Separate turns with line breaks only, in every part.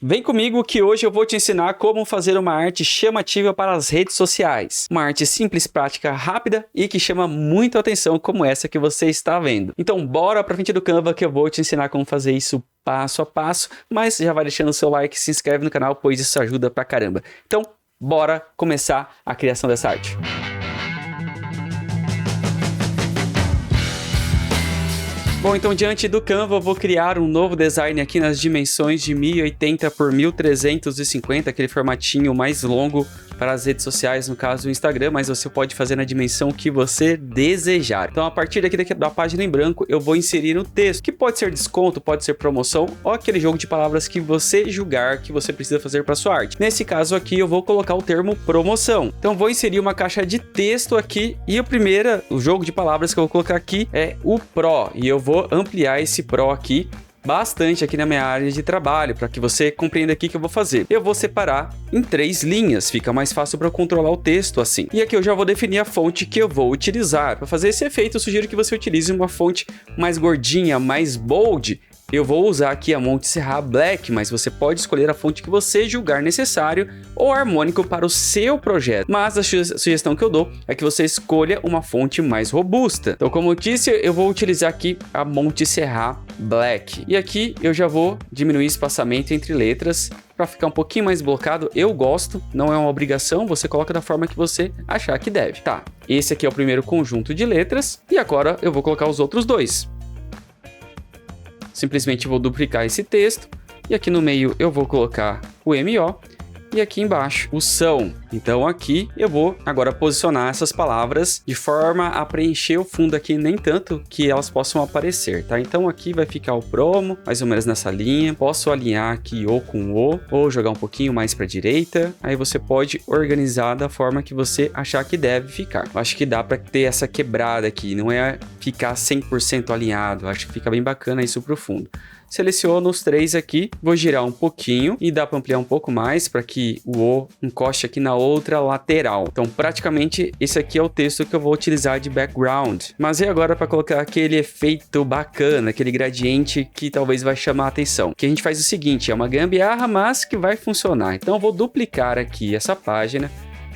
Vem comigo que hoje eu vou te ensinar como fazer uma arte chamativa para as redes sociais. Uma arte simples, prática, rápida e que chama muita atenção como essa que você está vendo. Então bora pra frente do Canva que eu vou te ensinar como fazer isso passo a passo, mas já vai deixando o seu like, se inscreve no canal, pois isso ajuda pra caramba. Então bora começar a criação dessa arte. Bom, então diante do Canva eu vou criar um novo design aqui nas dimensões de 1080 por 1350, aquele formatinho mais longo para as redes sociais, no caso o Instagram, mas você pode fazer na dimensão que você desejar. Então a partir daqui da página em branco eu vou inserir um texto, que pode ser desconto, pode ser promoção ou aquele jogo de palavras que você julgar que você precisa fazer para sua arte. Nesse caso aqui eu vou colocar o termo promoção. Então vou inserir uma caixa de texto aqui e o jogo de palavras que eu vou colocar aqui é o Pro, e eu vou ampliar esse Pro aqui bastante aqui na minha área de trabalho, para que você compreenda aqui o que eu vou fazer. Eu vou separar em 3 linhas, fica mais fácil para eu controlar o texto assim. E aqui eu já vou definir a fonte que eu vou utilizar. Para fazer esse efeito, eu sugiro que você utilize uma fonte mais gordinha, mais bold. Eu vou usar aqui a Montserrat Black, mas você pode escolher a fonte que você julgar necessário ou harmônico para o seu projeto. Mas a sugestão que eu dou é que você escolha uma fonte mais robusta. Então, como eu disse, eu vou utilizar aqui a Montserrat Black. E aqui eu já vou diminuir o espaçamento entre letras para ficar um pouquinho mais blocado. Eu gosto, não é uma obrigação, você coloca da forma que você achar que deve. Tá, esse aqui é o primeiro conjunto de letras e agora eu vou colocar os outros dois. Simplesmente vou duplicar esse texto e aqui no meio eu vou colocar o MO e aqui embaixo o são. Então aqui eu vou agora posicionar essas palavras de forma a preencher o fundo aqui, nem tanto que elas possam aparecer, tá? Então aqui vai ficar o promo, mais ou menos nessa linha. Posso alinhar aqui ou com o, ou jogar um pouquinho mais para a direita. Aí você pode organizar da forma que você achar que deve ficar. Eu acho que dá para ter essa quebrada aqui, não é ficar 100% alinhado. Eu acho que fica bem bacana isso pro fundo. Seleciono os 3 aqui, vou girar um pouquinho e dá para ampliar um pouco mais para que o encoste aqui na outra lateral. Então praticamente esse aqui é o texto que eu vou utilizar de background. Mas e agora para colocar aquele efeito bacana, aquele gradiente que talvez vai chamar a atenção? Que a gente faz o seguinte, é uma gambiarra, mas que vai funcionar. Então eu vou duplicar aqui essa página.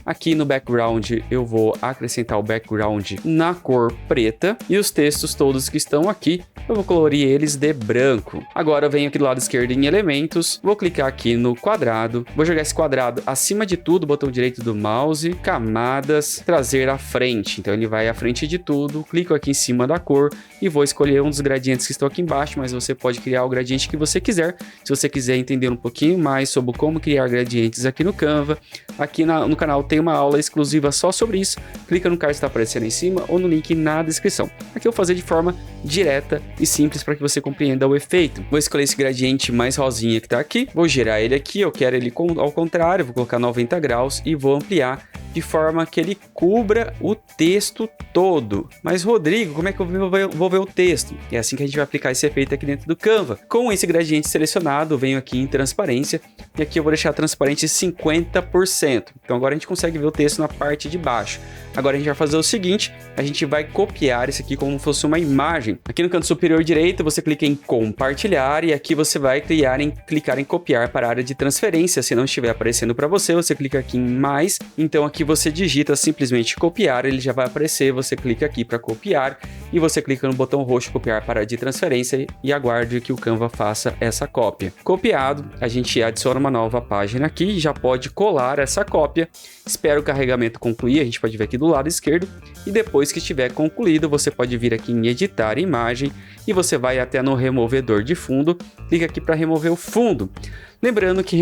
Aqui no background eu vou acrescentar o background na cor preta e os textos todos que estão aqui eu vou colorir eles de branco. Agora eu venho aqui do lado esquerdo em elementos, vou clicar aqui no quadrado, vou jogar esse quadrado acima de tudo, botão direito do mouse, camadas, trazer à frente. Então ele vai à frente de tudo, clico aqui em cima da cor e vou escolher um dos gradientes que estão aqui embaixo, mas você pode criar o gradiente que você quiser. Se você quiser entender um pouquinho mais sobre como criar gradientes aqui no Canva, aqui no canal tem uma aula exclusiva só sobre isso, clica no card que está aparecendo em cima ou no link na descrição. Aqui eu vou fazer de forma direta e simples para que você compreenda o efeito. Vou escolher esse gradiente mais rosinha que está aqui, vou girar ele aqui, eu quero ele ao contrário, vou colocar 90 graus e vou ampliar de forma que ele cubra o texto todo. Mas Rodrigo, como é que eu vou ver o texto? É assim que a gente vai aplicar esse efeito aqui dentro do Canva. Com esse gradiente selecionado, eu venho aqui em transparência e aqui eu vou deixar transparente 50%. Então agora a gente consegue ver o texto na parte de baixo. Agora a gente vai fazer o seguinte, a gente vai copiar isso aqui como se fosse uma imagem. Aqui no canto superior direito você clica em compartilhar e aqui você vai clicar em copiar para a área de transferência. Se não estiver aparecendo para você, você clica aqui em mais. Então aqui você digita simplesmente copiar, ele já vai aparecer, você clica aqui para copiar e você clica no botão roxo copiar para a área de transferência e aguarde que o Canva faça essa cópia. Copiado, a gente adiciona uma nova página aqui e já pode colar essa cópia. Espera o carregamento concluir, a gente pode ver aqui do lado esquerdo e depois que estiver concluído você pode vir aqui em editar imagem e você vai até no removedor de fundo, clica aqui para remover o fundo. Lembrando que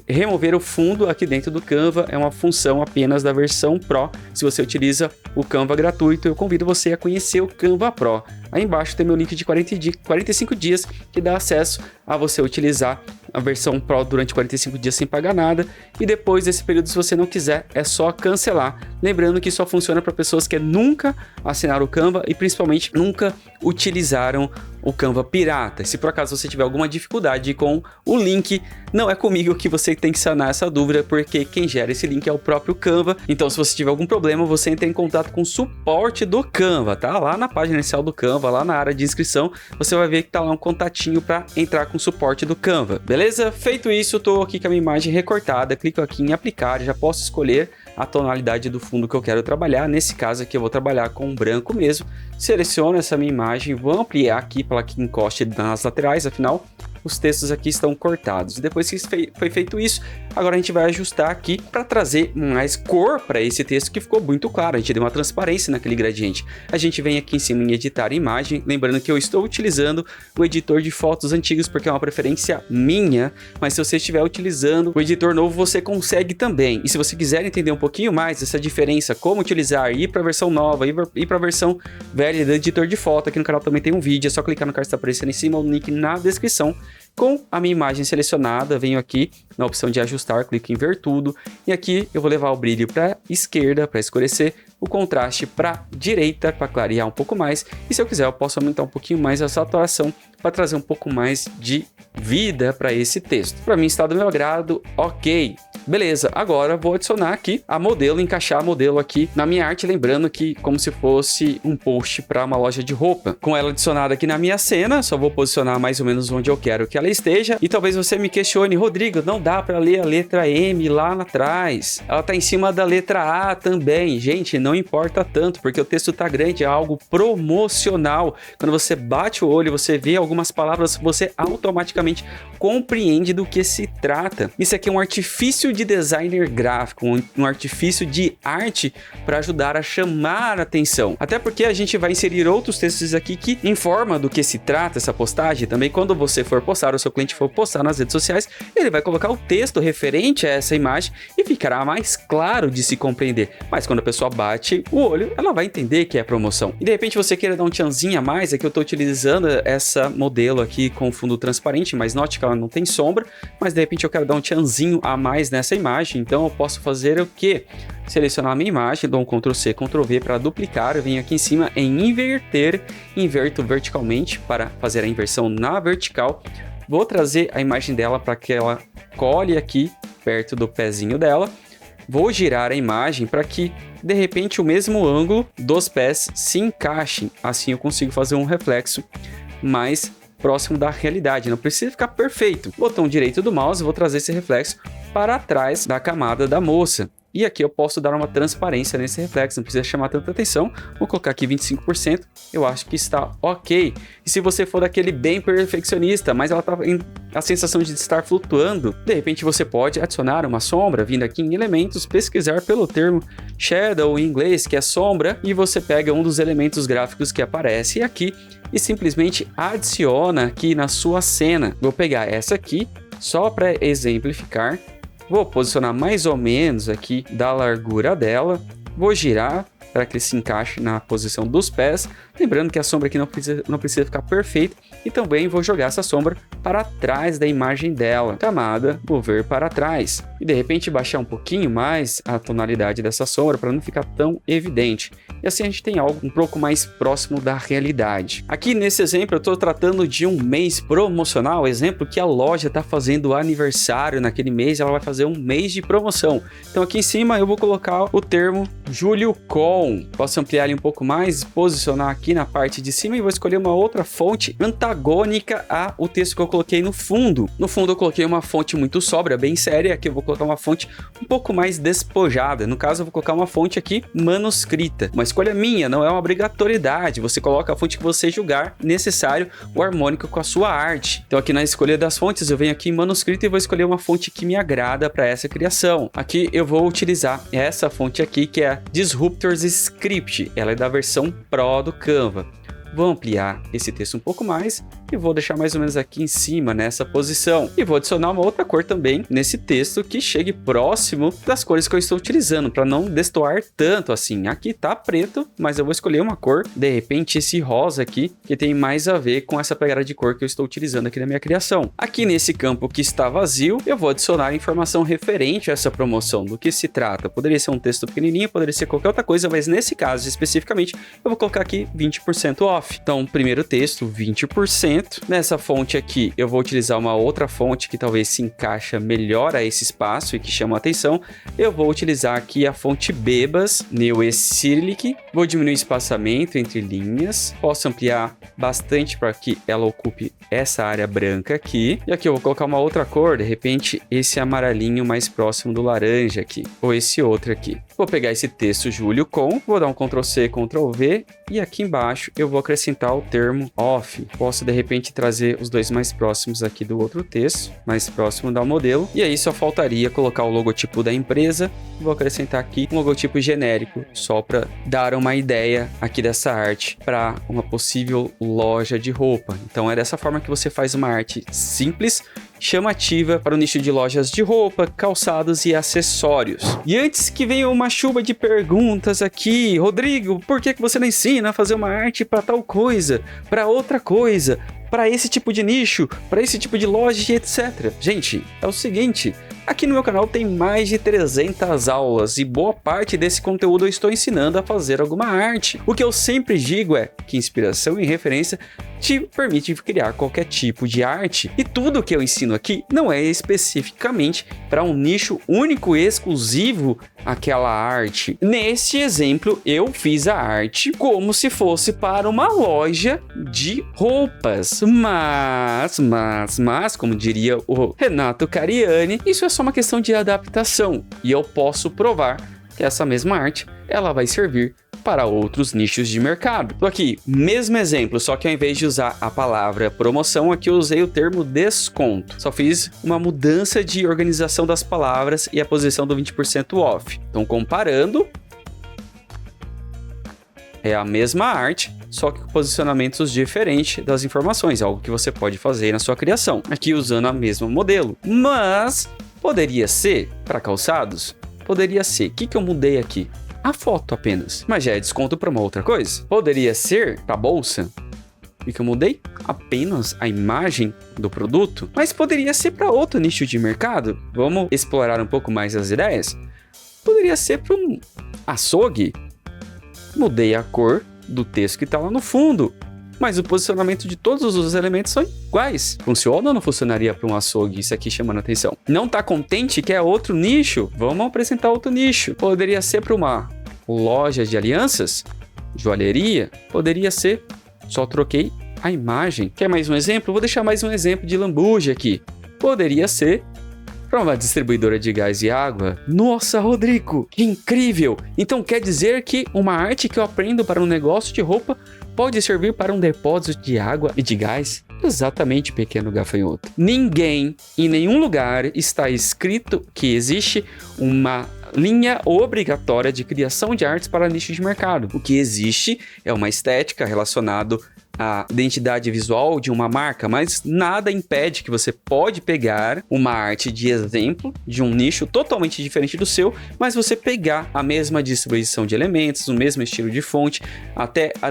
remover o fundo aqui dentro do Canva é uma função apenas da versão Pro. Se você utiliza o Canva gratuito, eu convido você a conhecer o Canva Pro. Aí embaixo tem meu link de 45 dias que dá acesso a você utilizar a versão Pro durante 45 dias sem pagar nada. E depois desse período, se você não quiser, é só cancelar. Lembrando que só funciona para pessoas que nunca assinaram o Canva e principalmente nunca utilizaram o Canva pirata. Se por acaso você tiver alguma dificuldade com o link, não é comigo que você tem que sanar essa dúvida, porque quem gera esse link é o próprio Canva. Então, se você tiver algum problema, você entra em contato com o suporte do Canva, tá? Lá na página inicial do Canva, lá na área de inscrição, você vai ver que tá lá um contatinho para entrar com o suporte do Canva, beleza? Feito isso, eu tô aqui com a minha imagem recortada, clico aqui em aplicar, já posso escolher a tonalidade do fundo que eu quero trabalhar. Nesse caso aqui eu vou trabalhar com branco mesmo. Seleciono essa minha imagem, vou ampliar aqui para que encoste nas laterais, afinal os textos aqui estão cortados. Depois que foi feito isso, agora a gente vai ajustar aqui para trazer mais cor para esse texto que ficou muito claro. A gente deu uma transparência naquele gradiente. A gente vem aqui em cima em editar imagem, lembrando que eu estou utilizando o editor de fotos antigos porque é uma preferência minha, mas se você estiver utilizando o editor novo, você consegue também. E se você quiser entender um pouquinho mais dessa diferença, como utilizar, ir para a versão nova, ir para a versão velha do editor de foto, aqui no canal também tem um vídeo, é só clicar no card que está aparecendo em cima, o link na descrição. Com a minha imagem selecionada, venho aqui na opção de ajustar, clico em ver tudo, e aqui eu vou levar o brilho para esquerda para escurecer, o contraste para direita para clarear um pouco mais, e se eu quiser eu posso aumentar um pouquinho mais a saturação para trazer um pouco mais de vida para esse texto. Para mim está do meu agrado, ok. Beleza, agora vou adicionar aqui a modelo, encaixar a modelo aqui na minha arte, lembrando que como se fosse um post para uma loja de roupa. Com ela adicionada aqui na minha cena, só vou posicionar mais ou menos onde eu quero que ela esteja. E talvez você me questione, Rodrigo, não dá para ler a letra M lá atrás. Ela tá em cima da letra A também. Gente, não importa tanto, porque o texto tá grande, é algo promocional. Quando você bate o olho, você vê algumas palavras, você automaticamente compreende do que se trata. Isso aqui é um artifício de designer gráfico, um artifício de arte para ajudar a chamar a atenção. Até porque a gente vai inserir outros textos aqui que informam do que se trata essa postagem. Também quando você for postar, o seu cliente for postar nas redes sociais, ele vai colocar o texto referente a essa imagem e ficará mais claro de se compreender. Mas quando a pessoa bate o olho, ela vai entender que é promoção. E de repente você queira dar um tchanzinho a mais, é que eu estou utilizando essa modelo aqui com fundo transparente, mas note que ela não tem sombra, mas de repente eu quero dar um tchanzinho a mais nessa imagem, então eu posso fazer o quê? Selecionar a minha imagem, dou um Ctrl C, Ctrl V para duplicar, eu venho aqui em cima em inverter, inverto verticalmente para fazer a inversão na vertical, vou trazer a imagem dela para que ela cole aqui perto do pezinho dela, vou girar a imagem para que de repente o mesmo ângulo dos pés se encaixe, assim eu consigo fazer um reflexo mais próximo da realidade, não precisa ficar perfeito. Botão direito do mouse, vou trazer esse reflexo para trás da camada da moça. E aqui eu posso dar uma transparência nesse reflexo, não precisa chamar tanta atenção. Vou colocar aqui 25%, eu acho que está ok. E se você for daquele bem perfeccionista, mas ela tá em a sensação de estar flutuando, de repente você pode adicionar uma sombra, vindo aqui em elementos, pesquisar pelo termo shadow em inglês, que é sombra, e você pega um dos elementos gráficos que aparece aqui e simplesmente adiciona aqui na sua cena. Vou pegar essa aqui, só para exemplificar. Vou posicionar mais ou menos aqui da largura dela. Vou girar para que ele se encaixe na posição dos pés. Lembrando que a sombra aqui não precisa ficar perfeita. E também vou jogar essa sombra para trás da imagem dela. Camada, mover para trás. E de repente baixar um pouquinho mais a tonalidade dessa sombra para não ficar tão evidente. E assim a gente tem algo um pouco mais próximo da realidade. Aqui nesse exemplo eu estou tratando de um mês promocional. Exemplo que a loja está fazendo aniversário naquele mês. Ela vai fazer um mês de promoção. Então aqui em cima eu vou colocar o termo Julho Com. Posso ampliar ele um pouco mais, posicionar aqui na parte de cima e vou escolher uma outra fonte antagônica ao texto que eu coloquei no fundo. No fundo eu coloquei uma fonte muito sóbria, bem séria. Aqui eu vou colocar uma fonte um pouco mais despojada. No caso eu vou colocar uma fonte aqui manuscrita. Uma escolha minha, não é uma obrigatoriedade. Você coloca a fonte que você julgar necessário ou harmônico com a sua arte. Então aqui na escolha das fontes eu venho aqui em manuscrito e vou escolher uma fonte que me agrada para essa criação. Aqui eu vou utilizar essa fonte aqui que é a Disruptors Script. Ela é da versão Pro do Canva. Vou ampliar esse texto um pouco mais e vou deixar mais ou menos aqui em cima, nessa posição. E vou adicionar uma outra cor também nesse texto que chegue próximo das cores que eu estou utilizando, para não destoar tanto assim. Aqui tá preto, mas eu vou escolher uma cor, de repente esse rosa aqui, que tem mais a ver com essa pegada de cor que eu estou utilizando aqui na minha criação. Aqui nesse campo que está vazio, eu vou adicionar informação referente a essa promoção, do que se trata. Poderia ser um texto pequenininho, poderia ser qualquer outra coisa, mas nesse caso especificamente, eu vou colocar aqui 20% off. Então, primeiro texto, 20%. Nessa fonte aqui, eu vou utilizar uma outra fonte que talvez se encaixa melhor a esse espaço e que chama a atenção. Eu vou utilizar aqui a fonte Bebas, New e Cyrillic. Vou diminuir o espaçamento entre linhas. Posso ampliar bastante para que ela ocupe essa área branca aqui. E aqui eu vou colocar uma outra cor, de repente esse amarelinho mais próximo do laranja aqui, ou esse outro aqui. Vou pegar esse texto Julho com, vou dar um Ctrl C, Ctrl V, e aqui embaixo eu vou acrescentar o termo off. Posso de repente trazer os dois mais próximos aqui do outro texto, mais próximo do modelo, e aí só faltaria colocar o logotipo da empresa. Vou acrescentar aqui um logotipo genérico, só para dar uma ideia aqui dessa arte para uma possível loja de roupa. Então é dessa forma que você faz uma arte simples, chamativa para o nicho de lojas de roupa, calçados e acessórios. E antes que venha uma chuva de perguntas aqui, Rodrigo, por que você não ensina a fazer uma arte para tal coisa, para outra coisa, para esse tipo de nicho, para esse tipo de loja e etc. Gente, é o seguinte, aqui no meu canal tem mais de 300 aulas e boa parte desse conteúdo eu estou ensinando a fazer alguma arte. O que eu sempre digo é que inspiração e referência te permite criar qualquer tipo de arte. E tudo que eu ensino aqui não é especificamente para um nicho único e exclusivo aquela arte. Neste exemplo, eu fiz a arte como se fosse para uma loja de roupas. Mas, como diria o Renato Cariani, isso é só uma questão de adaptação. E eu posso provar que essa mesma arte, ela vai servir para outros nichos de mercado. Tô aqui, mesmo exemplo, só que ao invés de usar a palavra promoção, aqui eu usei o termo desconto. Só fiz uma mudança de organização das palavras e a posição do 20% off. Então, comparando, é a mesma arte, só que com posicionamentos diferentes das informações, algo que você pode fazer na sua criação. Aqui usando a mesma modelo, mas poderia ser para calçados? Poderia ser. O que eu mudei aqui? A foto apenas, mas já é desconto para uma outra coisa. Poderia ser para bolsa, e que eu mudei apenas a imagem do produto, mas poderia ser para outro nicho de mercado. Vamos explorar um pouco mais as ideias. Poderia ser para um açougue. Mudei a cor do texto que está lá no fundo, mas o posicionamento de todos os elementos são iguais. Funciona ou não funcionaria para um açougue? Isso aqui chamando a atenção. Não está contente que é outro nicho? Vamos apresentar outro nicho. Poderia ser para uma loja de alianças? Joalheria? Poderia ser. Só troquei a imagem. Quer mais um exemplo? Vou deixar mais um exemplo de lambuja aqui. Poderia ser para uma distribuidora de gás e água. Nossa, Rodrigo, que incrível! Então quer dizer que uma arte que eu aprendo para um negócio de roupa pode servir para um depósito de água e de gás? Exatamente, pequeno gafanhoto. Ninguém, em nenhum lugar, está escrito que existe uma linha obrigatória de criação de artes para nicho de mercado. O que existe é uma estética relacionada à identidade visual de uma marca, mas nada impede que você pode pegar uma arte de exemplo de um nicho totalmente diferente do seu, mas você pegar a mesma distribuição de elementos, o mesmo estilo de fonte,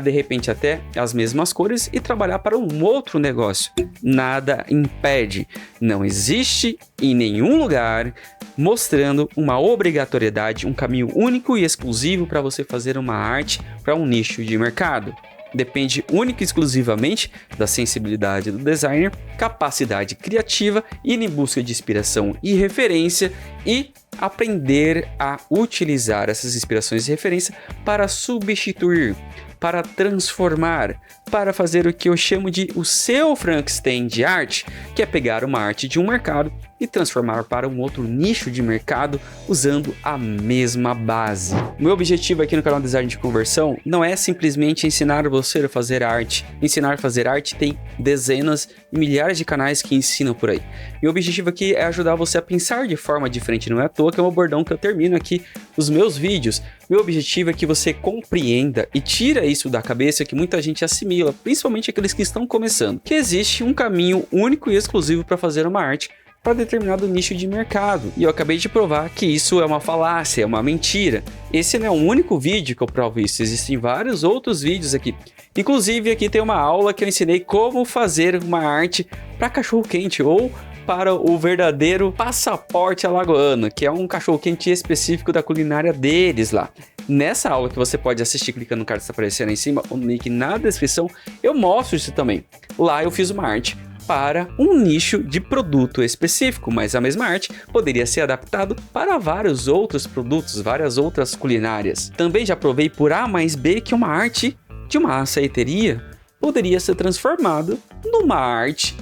de repente até as mesmas cores e trabalhar para um outro negócio. Nada impede. Não existe em nenhum lugar mostrando uma obrigatoriedade, um caminho único e exclusivo para você fazer uma arte para um nicho de mercado. Depende única e exclusivamente da sensibilidade do designer, capacidade criativa, ir em busca de inspiração e referência e aprender a utilizar essas inspirações e referência para substituir, para transformar, para fazer o que eu chamo de o seu Frankenstein de arte, que é pegar uma arte de um mercado e transformar para um outro nicho de mercado usando a mesma base. O meu objetivo aqui no canal Design de Conversão não é simplesmente ensinar você a fazer arte. Ensinar a fazer arte tem dezenas e milhares de canais que ensinam por aí. Meu objetivo aqui é ajudar você a pensar de forma diferente, não é à toa que é um bordão que eu termino aqui os meus vídeos. Meu objetivo é que você compreenda e tira isso da cabeça que muita gente assimila, principalmente aqueles que estão começando, que existe um caminho único e exclusivo para fazer uma arte para determinado nicho de mercado. E eu acabei de provar que isso é uma falácia, é uma mentira. Esse não é o único vídeo que eu provo isso, existem vários outros vídeos aqui. Inclusive aqui tem uma aula que eu ensinei como fazer uma arte para cachorro-quente ou para o verdadeiro passaporte alagoano, que é um cachorro-quente específico da culinária deles lá. Nessa aula que você pode assistir clicando no card que está aparecendo aí em cima, ou no link na descrição, eu mostro isso também. Lá eu fiz uma arte para um nicho de produto específico, mas a mesma arte poderia ser adaptado para vários outros produtos, várias outras culinárias. Também já provei por A mais B que uma arte de uma açaiteria poderia ser transformada numa arte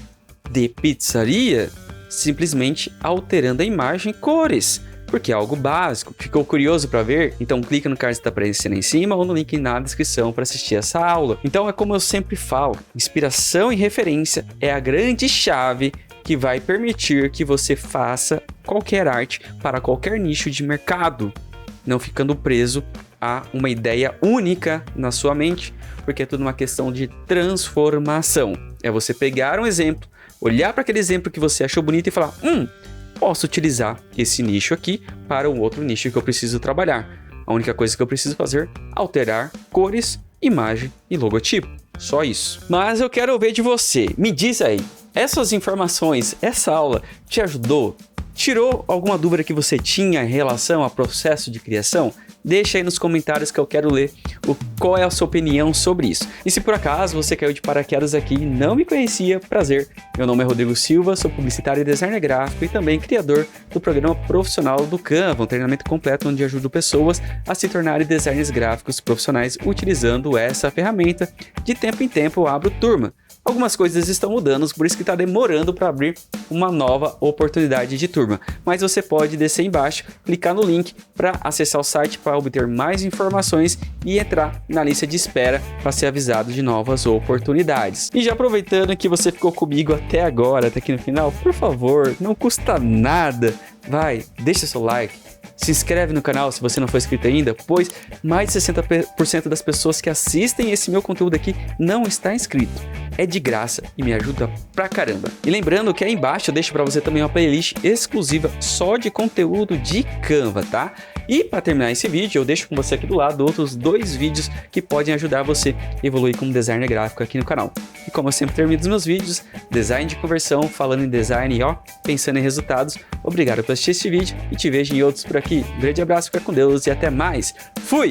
de pizzaria, simplesmente alterando a imagem e cores, porque é algo básico. Ficou curioso para ver? Então clica no card que está aparecendo aí em cima ou no link na descrição para assistir essa aula. Então é como eu sempre falo, inspiração e referência é a grande chave que vai permitir que você faça qualquer arte para qualquer nicho de mercado, não ficando preso a uma ideia única na sua mente, porque é tudo uma questão de transformação. É você pegar um exemplo, olhar para aquele exemplo que você achou bonito e falar, posso utilizar esse nicho aqui para um outro nicho que eu preciso trabalhar. A única coisa que eu preciso fazer é alterar cores, imagem e logotipo. Só isso. Mas eu quero ver de você. Me diz aí, essas informações, essa aula te ajudou? Tirou alguma dúvida que você tinha em relação ao processo de criação? Deixa aí nos comentários que eu quero ler qual é a sua opinião sobre isso. E se por acaso você caiu de paraquedas aqui e não me conhecia, prazer. Meu nome é Rodrigo Silva, sou publicitário e designer gráfico e também criador do programa profissional do Canva, um treinamento completo onde ajudo pessoas a se tornarem designers gráficos profissionais utilizando essa ferramenta. De tempo em tempo eu abro turma. Algumas coisas estão mudando, por isso que está demorando para abrir uma nova oportunidade de turma. Mas você pode descer embaixo, clicar no link para acessar o site para obter mais informações e entrar na lista de espera para ser avisado de novas oportunidades. E já aproveitando que você ficou comigo até agora, até aqui no final, por favor, não custa nada, deixa seu like. Se inscreve no canal se você não for inscrito ainda, pois mais de 60% das pessoas que assistem esse meu conteúdo aqui não está inscrito. É de graça e me ajuda pra caramba. E lembrando que aí embaixo eu deixo pra você também uma playlist exclusiva só de conteúdo de Canva, tá? E para terminar esse vídeo, eu deixo com você aqui do lado outros 2 vídeos que podem ajudar você a evoluir como designer gráfico aqui no canal. E como eu sempre termino os meus vídeos, design de conversão, falando em design e pensando em resultados. Obrigado por assistir esse vídeo e te vejo em outros por aqui. Um grande abraço, fica com Deus e até mais. Fui!